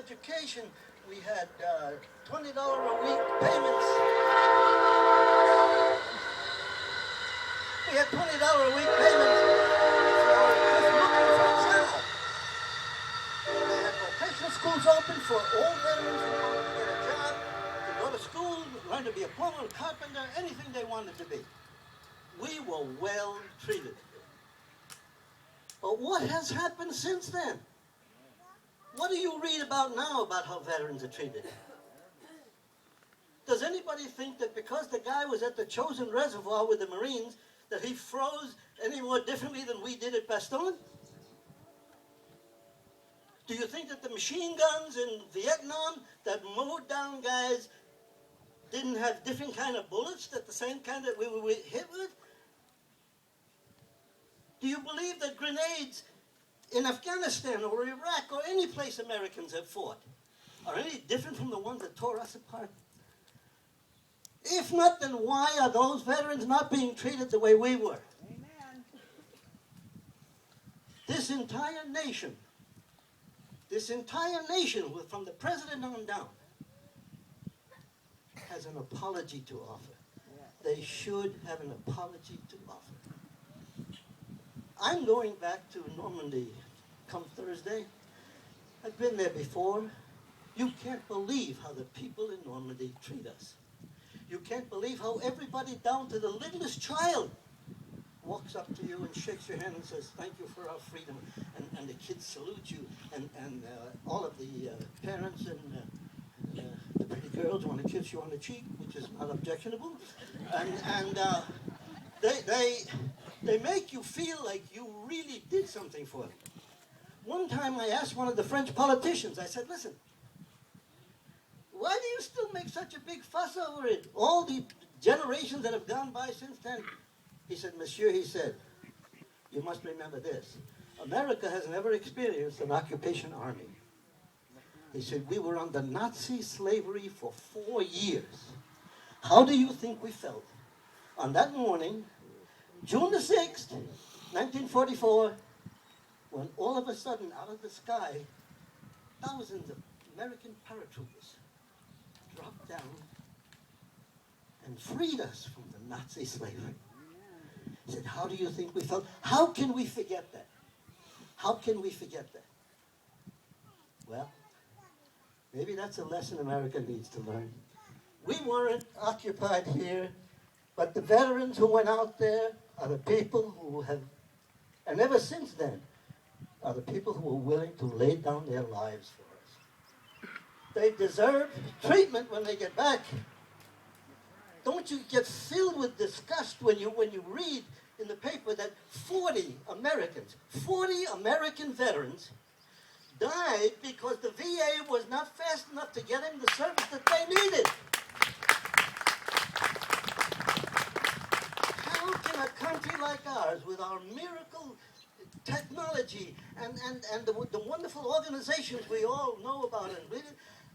education, we had $20 a week payments. We had $20 a week payments for just looking for a job. They had vocational schools open for all veterans who wanted to get a job, to go to school, learn to be a plumber, a carpenter, anything they wanted to be. We were well treated. But what has happened since then? What do you read about now about how veterans are treated? Does anybody think that because the guy was at the chosen reservoir with the Marines, that he froze any more differently than we did at Bastogne? Do you think that the machine guns in Vietnam that mowed down guys didn't have different kind of bullets, that the same kind that we were hit with? Do you believe that grenades in Afghanistan or Iraq or any place Americans have fought are any different from the ones that tore us apart? If not, then why are those veterans not being treated the way we were? Amen. This entire nation, from the president on down, has an apology to offer. They should have an apology to offer. I'm going back to Normandy come Thursday. I've been there before. You can't believe how the people in Normandy treat us. You can't believe how everybody down to the littlest child walks up to you and shakes your hand and says, thank you for our freedom. And the kids salute you. And all of the parents and the pretty girls want to kiss you on the cheek, which is not objectionable. And they make you feel like you really did something for them. One time I asked one of the French politicians, I said, listen, why do you still make such a big fuss over it? All the generations that have gone by since then. He said, Monsieur, he said, you must remember this. America has never experienced an occupation army. He said, we were under Nazi slavery for 4 years. How do you think we felt on that morning, June the 6th, 1944, when all of a sudden, out of the sky, thousands of American paratroopers dropped down and freed us from the Nazi slavery? He said, how do you think we felt? How can we forget that? How can we forget that? Well, maybe that's a lesson America needs to learn. We weren't occupied here, but the veterans who went out there are the people who have, and ever since then, are the people who are willing to lay down their lives for us. They deserve treatment when they get back. Don't you get filled with disgust when you read in the paper that 40 American veterans died because the VA was not fast enough to get them the service that they needed. How can a country like ours, with our miracle technology and the wonderful organizations we all know about,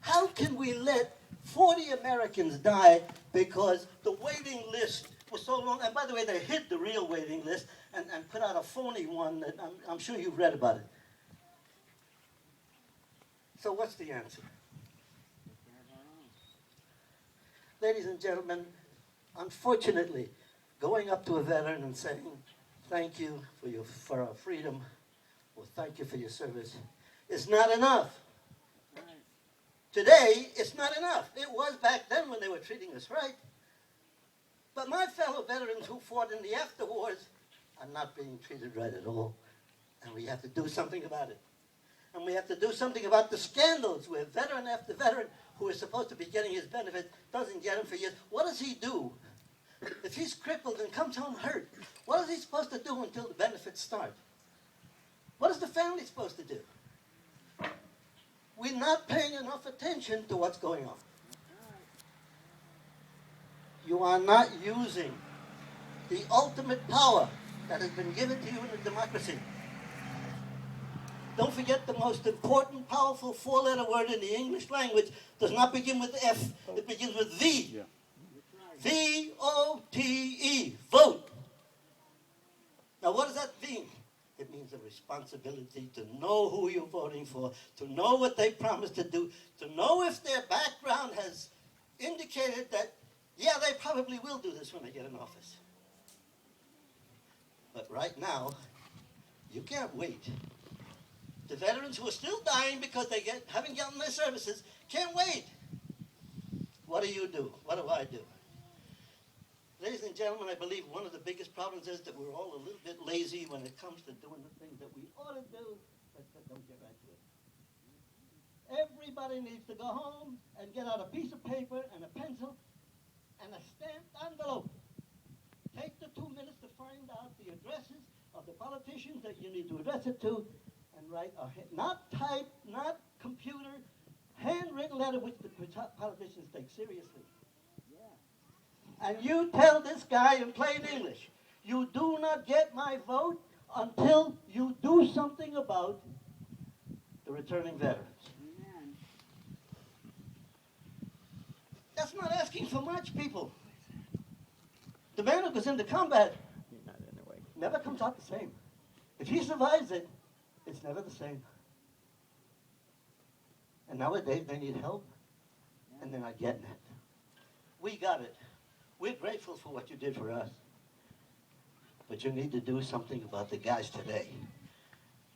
how can we let 40 Americans die because the waiting list was so long? And by the way, they hid the real waiting list and put out a phony one that I'm sure you've read about it. So what's the answer? Ladies and gentlemen, unfortunately, going up to a veteran and saying, thank you for our freedom, or thank you for your service, is not enough. Today, it's not enough. It was back then when they were treating us right. But my fellow veterans who fought in the after wars are not being treated right at all. And we have to do something about it. And we have to do something about the scandals where veteran after veteran who is supposed to be getting his benefit doesn't get them for years. What does he do? If he's crippled and comes home hurt, what is he supposed to do until the benefits start? What is the family supposed to do? We're not paying enough attention to what's going on. You are not using the ultimate power that has been given to you in a democracy. Don't forget the most important, powerful four-letter word in the English language does not begin with F, it begins with V. Yeah. V-O-T-E, vote. Now what does that mean? It means a responsibility to know who you're voting for, to know what they promised to do, to know if their background has indicated that, yeah, they probably will do this when they get in office. But right now, you can't wait. The veterans who are still dying because they haven't gotten their services can't wait. What do? What do I do? Ladies and gentlemen, I believe one of the biggest problems is that we're all a little bit lazy when it comes to doing the things that we ought to do, but don't get right to it. Everybody needs to go home and get out a piece of paper and a pencil and a stamped envelope. Take the 2 minutes to find out the addresses of the politicians that you need to address it to, and write not type, not computer, handwritten letter which the politicians take seriously. And you tell this guy in plain English, you do not get my vote until you do something about the returning veterans. Amen. That's not asking for much, people. The man who goes into combat never comes out the same. If he survives it, it's never the same. And nowadays they need help, and they're not getting it. We got it. We're grateful for what you did for us. But you need to do something about the guys today.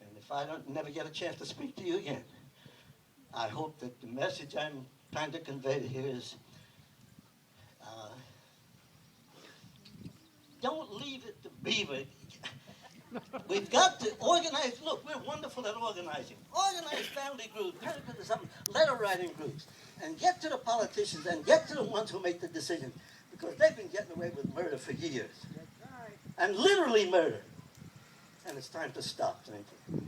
And if I don't never get a chance to speak to you again, I hope that the message I'm trying to convey here is, don't leave it to Beaver. We've got to organize. Look, we're wonderful at organizing. Organize family groups, letter writing groups, and get to the politicians and get to the ones who make the decisions. Because they've been getting away with murder for years. That's right. And literally murder. And it's time to stop. Thank you.